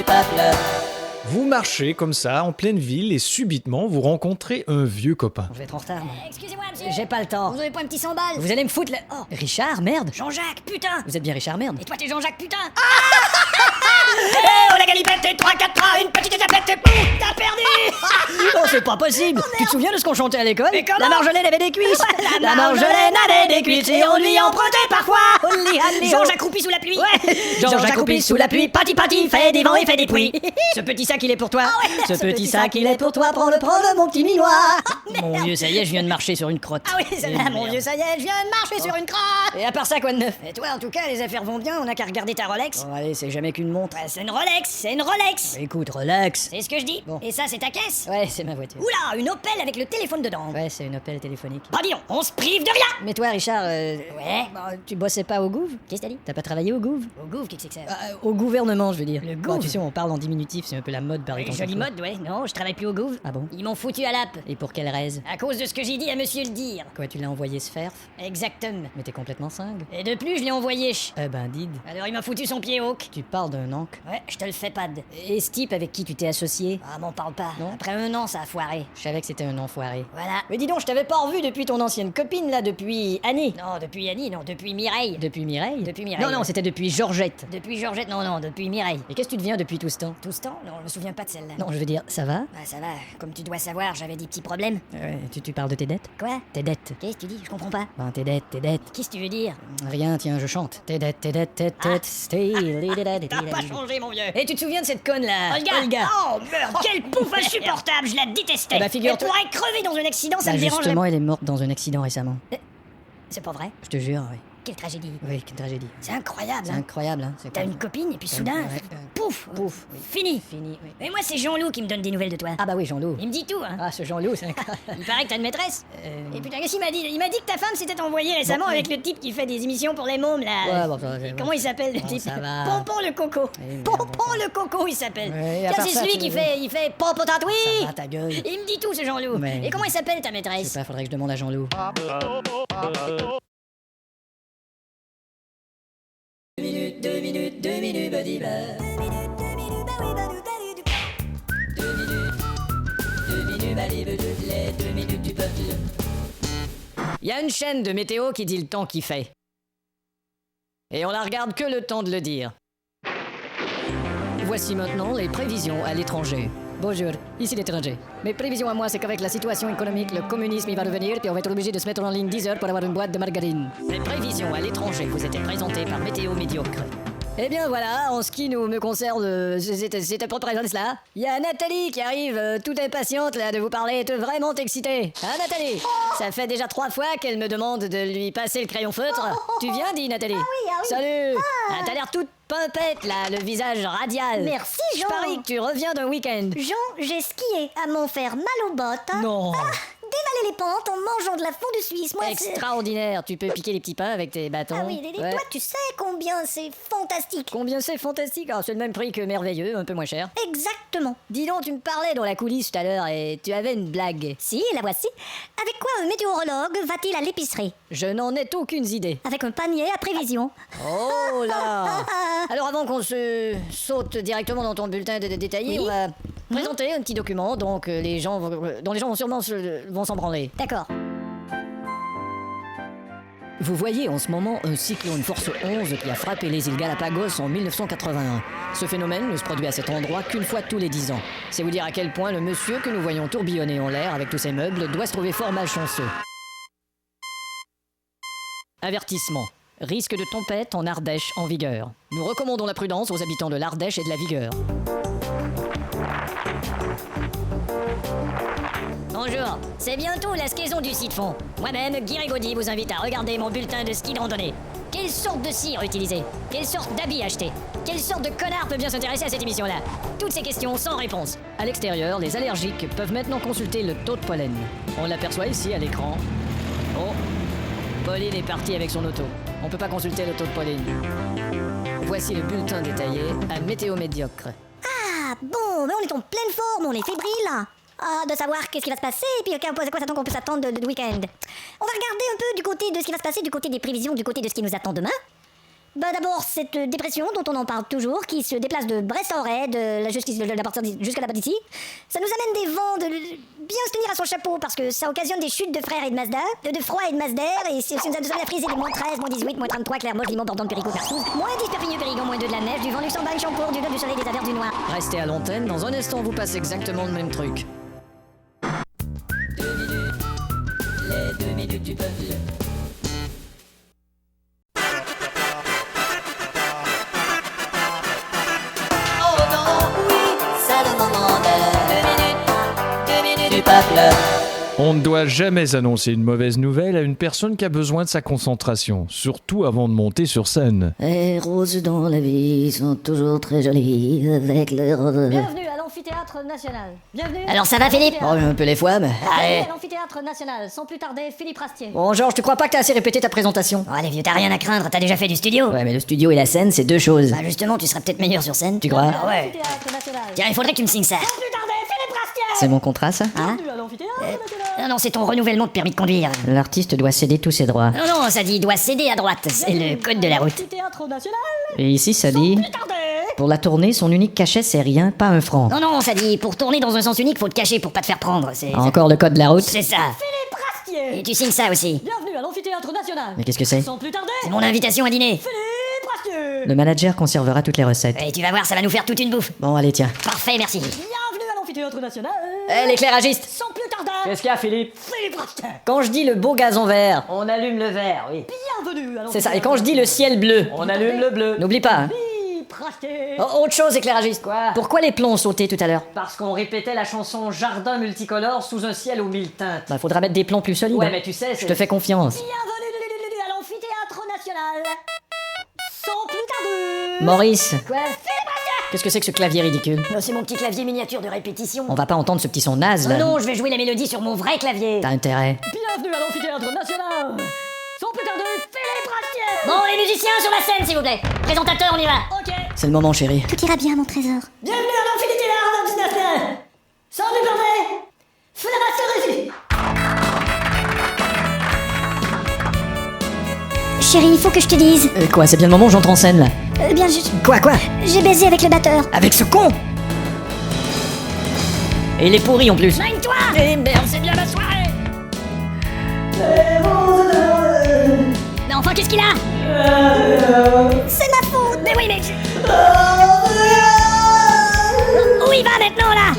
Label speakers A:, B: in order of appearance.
A: peuple.
B: Vous marchez comme ça, en pleine ville, et subitement, vous rencontrez un vieux copain.
A: Je vais être en retard, moi.
C: Excusez-moi, monsieur.
A: J'ai pas le temps.
C: Vous avez pas un petit 100 balles?
A: Vous allez me foutre la... Oh, Richard, merde.
C: Jean-Jacques, putain.
A: Vous êtes bien Richard, merde.
C: Et toi, t'es Jean-Jacques, putain.
A: Oh la galipette, 3, 4, 3, une petite tapette.
C: T'as perdu.
A: Oh, c'est pas possible. Tu te souviens de ce qu'on chantait à l'école?
C: Mais comment?
A: La Marjolaine avait des cuisses.
C: La Marjolaine
A: avait des cuisses et on lui en prêtait parfois.
C: Jean-Jacques Roupi sous la pluie.
A: Ouais. Jean-Jacques Roupi sous la pluie, pati pati, fait des vents et fait des pluies. Ce petit sac il est pour toi. Ce petit sac il est pour toi, prends-le, mon petit minois. Mon vieux, ça y est, je viens de marcher sur une crotte.
C: Ah oui, celle-là, mon vieux, ça y est, je viens de marcher sur une crotte.
A: Et à part ça, quoi de neuf?
C: Et toi, en tout cas, les affaires vont bien, on a qu'à regarder ta Rolex.
A: Bon, allez, c'est jamais qu'une montre.
C: C'est une Rolex, c'est une Rolex.
A: Écoute, relax.
C: C'est ce que je dis.
A: Bon.
C: Et ça, c'est ta caisse.
A: Ouais, c'est ma voiture.
C: Oula, une Opel avec le téléphone dedans.
A: Ouais, c'est une Opel téléphonique.
C: Bah dis donc, on se prive de rien.
A: Mais toi, Richard,
C: Ouais.
A: bah, tu bossais pas au Gouv?
C: Qu'est-ce que t'as dit?
A: T'as pas travaillé au Gouv?
C: Au Gouv, qu'est-ce que c'est que ça?
A: Au gouvernement, je veux dire.
C: Le
A: Bon,
C: Gouv?
A: tu sais, on parle en diminutif, c'est un peu la mode par les temps.
C: Jolie mode, ouais. Non, je travaille plus au Gouv.
A: Ah bon?
C: Ils m'ont foutu à l'appe.
A: Et pour quelle raison?
C: À cause de ce que j'ai dit à monsieur le dire.
A: Quoi, tu l'as envoyé se faire?
C: Exactement.
A: Mais t'es complètement cingue.
C: Et de plus, je l'ai envoyé.
A: Eh ben, did.
C: Alors il m'a foutu son pied hawk.
A: Tu parles d'un oncle.
C: Ouais, je te le fais pas de.
A: Et ce type avec qui tu t'es associé?
C: Ah, m'en parle pas.
A: Non.
C: Après un an, ça a foiré.
A: Je savais que c'était un enfoiré.
C: Voilà.
A: Mais dis donc, je t'avais pas revu depuis ton ancienne copine, là, depuis Annie.
C: Non, depuis Annie, non, depuis Mireille.
A: Depuis Mireille?
C: Depuis Mireille.
A: Non, non, c'était depuis Georgette.
C: Depuis Georgette, non, depuis Mireille.
A: Et qu'est-ce que tu deviens depuis tout ce temps?
C: Tout ce temps? Non, je me souviens pas de celle-là.
A: Non, je veux dire, ça va?
C: Ah, ça va. Comme tu dois savoir, j'avais des petits problèmes.
A: Ouais, tu parles de tes dettes?
C: Quoi?
A: Tes dettes.
C: Qu'est-ce que tu dis? Je comprends pas.
A: Ben, tes dettes, tes dettes.
C: Qu'est-ce que tu veux dire?
A: Rien, tiens, je chante. Tes dettes, tes dettes, tes dettes, stay.
C: T'as pas changé, mon vieux.
A: Et tu te souviens de cette conne là?
C: Olga. Oh merde, quelle pouffe insupportable, je la détestais.
A: Eh ben, figure-toi-
C: Elle pourrait crever dans un accident, ça
A: Bah,
C: me dérange.
A: justement, elle est morte dans un accident récemment.
C: C'est pas vrai?
A: Je te jure, oui.
C: Quelle tragédie.
A: Oui, quelle tragédie.
C: C'est incroyable,
A: C'est
C: hein.
A: incroyable, hein. C'est
C: T'as
A: comme-
C: une copine et puis soudain,
A: Ouais,
C: pouf,
A: Pouf, oui.
C: fini.
A: Fini, oui.
C: Et moi, c'est Jean-Loup qui me donne des nouvelles de toi.
A: Ah bah oui, Jean-Loup.
C: Il me dit tout, hein.
A: Ah, ce Jean-Loup, c'est incroyable.
C: Il paraît que t'as une maîtresse.
A: Euh,
C: Et putain, qu'est-ce qu'il m'a dit? Il m'a dit que ta femme s'était envoyée récemment
A: Bon,
C: avec le type qui fait des émissions pour les mômes, là.
A: Ouais, bon, ça,
C: Comment il s'appelle, le
A: Bon,
C: type?
A: ça va.
C: Pompon le coco.
A: Eh,
C: Pompon
A: bon,
C: le coco, il s'appelle.
A: Ouais, et à
C: Tiens,
A: part
C: c'est
A: ça,
C: celui
A: tu-
C: qui fait Pompotatoui.
A: Ça va, ta gueule.
C: Il me dit tout, ce Jean-Loup.
A: Ouais.
C: Et comment il s'appelle, ta
A: Je
C: maîtresse?
A: sais pas, faudrait que je demande à Jean-Loup. Deux minutes, buddy bear. Il y a une chaîne de météo qui dit le temps qu'il fait. Et on la regarde que le temps de le dire. Voici maintenant les prévisions à l'étranger. Bonjour, ici l'étranger. Mes prévisions à moi, c'est qu'avec la situation économique, le communisme il va revenir, puis on va être obligé de se mettre en ligne 10 heures pour avoir une boîte de margarine. Les prévisions à l'étranger vous étaient présentées par Météo Médiocre. Eh bien voilà, en ce qui nous me concerne, c'est à peu près cela. Il y a Nathalie qui arrive, toute impatiente là de vous parler, est vraiment excitée. Hein Nathalie? Ça fait déjà 3 fois qu'elle me demande de lui passer le crayon feutre. Tu viens, dit Nathalie?
C: ah oui.
A: Salut. Ah, t'as l'air toute pimpette là, le visage radial.
C: Merci,
A: Je
C: Jean.
A: parie que tu reviens d'un week-end.
C: Jean, j'ai skié à m'en faire mal aux bottes.
A: Non.
C: Dévaler les pentes en mangeant de la fondue suisse, moi
A: Extraordinaire, tu peux piquer les petits pains avec tes bâtons.
C: Ah oui,
A: Ouais.
C: toi, tu sais combien c'est fantastique.
A: Combien c'est fantastique. Ah, c'est le même prix que merveilleux, un peu moins cher.
C: Exactement.
A: Dis donc, tu me parlais dans la coulisse tout à l'heure et tu avais une blague.
C: Si, la voici. Avec quoi un météorologue va-t-il à l'épicerie?
A: Je n'en ai aucune idée.
C: Avec un panier à prévision.
A: Oh là. Alors avant qu'on se saute directement dans ton bulletin de détaillé,
C: Oui.
A: on va présenter un petit document dont les gens vont sûrement vont s'en branler.
C: D'accord.
A: Vous voyez en ce moment un cyclone force 11 qui a frappé les îles Galapagos en 1981. Ce phénomène ne se produit à cet endroit qu'une fois tous les 10 ans. C'est vous dire à quel point le monsieur que nous voyons tourbillonner en l'air avec tous ses meubles doit se trouver fort malchanceux. Avertissement. Risque de tempête en Ardèche en vigueur. Nous recommandons la prudence aux habitants de l'Ardèche et de la Vigueur.
C: Bonjour, c'est bientôt la skiaison du ski de fond. Moi-même, Guy Rigaudy vous invite à regarder mon bulletin de ski de randonnée. Quelle sorte de cire utiliser? Quelle sorte d'habit acheter? Quelle sorte de connard peut bien s'intéresser à cette émission-là? Toutes ces questions sans réponse.
A: À l'extérieur, les allergiques peuvent maintenant consulter le taux de pollen. On l'aperçoit ici à l'écran. Oh, Pauline est partie avec son auto. On peut pas consulter le taux de pollen. Voici le bulletin détaillé à Météo Médiocre.
C: Ah bon, mais on est en pleine forme, on est fébrile là. Ah, de savoir qu'est-ce qui va se passer et puis à quoi qu'on peut s'attendre de week-end. On va regarder un peu du côté de ce qui va se passer, du côté des prévisions, du côté de ce qui nous attend demain. Bah d'abord, cette dépression dont on en parle toujours, qui se déplace de Brest-en-Ré, jusqu'à la ici, ça nous amène des vents de bien se tenir à son chapeau, parce que ça occasionne des chutes de frères et de Mazda, de froid et de Mazdair, et ça nous amène à friser des moins 13, moins 18, moins 33, Clermont, Limon, Bordon, Péricot, Persouz, moins 10, Perpignan, Périgord, moins 2 de la neige, du vent, Luxembourg, Champour, du nord, du soleil, des averses, du noir.
A: Restez à l'antenne, dans un instant on vous passe exactement le même truc.
C: 2 minutes du peuple. Oh non, oui, ça demande 2 minutes du peuple.
B: On ne doit jamais annoncer une mauvaise nouvelle à une personne qui a besoin de sa concentration, surtout avant de monter sur scène.
A: Les roses dans la vie sont toujours très jolies avec leur...
D: Bienvenue à l'Amphithéâtre National. Bienvenue.
C: Alors ça va, Philippe?
A: Oh, un peu les fois, mais...
C: Allez.
D: À l'Amphithéâtre National, sans plus tarder, Philippe Rastier.
A: Bon, Georges, tu crois pas que t'as assez répété ta présentation?
C: Oh, allez, vieux, t'as rien à craindre, t'as déjà fait du studio.
A: Ouais, mais le studio et la scène, c'est deux choses.
C: Bah justement, tu seras peut-être meilleur sur scène.
A: Tu crois?
C: Ah ouais.
D: L'Amphithéâtre National.
C: Tiens, il faudrait que tu me signes ça.
D: Sans plus tarder, Philippe Rastier.
A: C'est mon contrat, ça?
C: Hein?
D: Bienvenue à l'Amphithéâtre National.
C: Non, c'est ton renouvellement de permis de conduire.
A: L'artiste doit céder tous ses droits.
C: Non, ça dit doit céder à droite. C'est le code de la route.
D: L'Amphithéâtre National.
A: Et ici, ça dit...
D: Plus tarder.
A: Pour la tournée, son unique cachet, c'est rien, pas un franc.
C: Non, ça dit pour tourner dans un sens unique, faut te cacher pour pas te faire prendre.
A: Encore le code de la route?
C: C'est ça.
D: Philippe Rastier.
C: Et tu signes ça aussi.
D: Bienvenue à l'Amphithéâtre National.
A: Mais qu'est-ce que c'est?
D: Sans plus tarder,
C: C'est mon invitation à dîner.
D: Philippe Rastier.
A: Le manager conservera toutes les recettes.
C: Et tu vas voir, ça va nous faire toute une bouffe.
A: Bon, allez, tiens.
C: Parfait, merci.
D: Bienvenue à l'Amphithéâtre National.
A: L'éclairagiste!
D: Sans plus tarder,
A: Qu'est-ce qu'il y a, Philippe?
D: Philippe Rastier.
A: Quand je dis le beau gazon vert, on allume le vert, oui.
D: Bienvenue à
A: C'est ça, et quand je dis le ciel bleu,
D: on allume le bleu.
A: n'oublie pas, hein.
D: Philippe Rastier.
A: Oh, autre chose, éclairagiste.
E: Quoi?
A: Pourquoi les plombs ont sauté tout à l'heure?
E: Parce qu'on répétait la chanson Jardin multicolore sous un ciel aux 1000 teintes.
A: Bah, faudra mettre des plombs plus solides.
E: Ouais, mais tu sais,
A: Je te fais confiance.
D: Bienvenue à l'Amphithéâtre National. Sans plus tarder.
A: Maurice,
C: Quoi?
A: qu'est-ce que c'est que ce clavier ridicule?
C: Oh, c'est mon petit clavier miniature de répétition.
A: On va pas entendre ce petit son naze, là.
C: Non, je vais jouer la mélodie sur mon vrai clavier.
A: T'as intérêt.
D: Bienvenue à l'Amphithéâtre National. Sans plus tarder, Philippe Rastier.
C: Bon, les musiciens sur la scène, s'il vous plaît. Présentateur, on y va.
D: Ok.
A: C'est le moment, chérie.
C: Tout ira bien, mon trésor.
D: Bienvenue à l'Amphithéâtre National. Sans plus tarder, Philippe Rastier.
C: Chérie, il faut que je te dise.
A: Quoi, c'est bien le moment où j'entre en scène, là.
C: Bien,
A: Quoi?
C: j'ai baisé avec le batteur.
A: Avec ce con? Et il est pourri en plus.
C: Magne-toi.
A: Eh merde, c'est bien ma soirée.
C: Mais enfin, qu'est-ce qu'il a? C'est ma faute. Mais oui, mais... Où il va maintenant, là?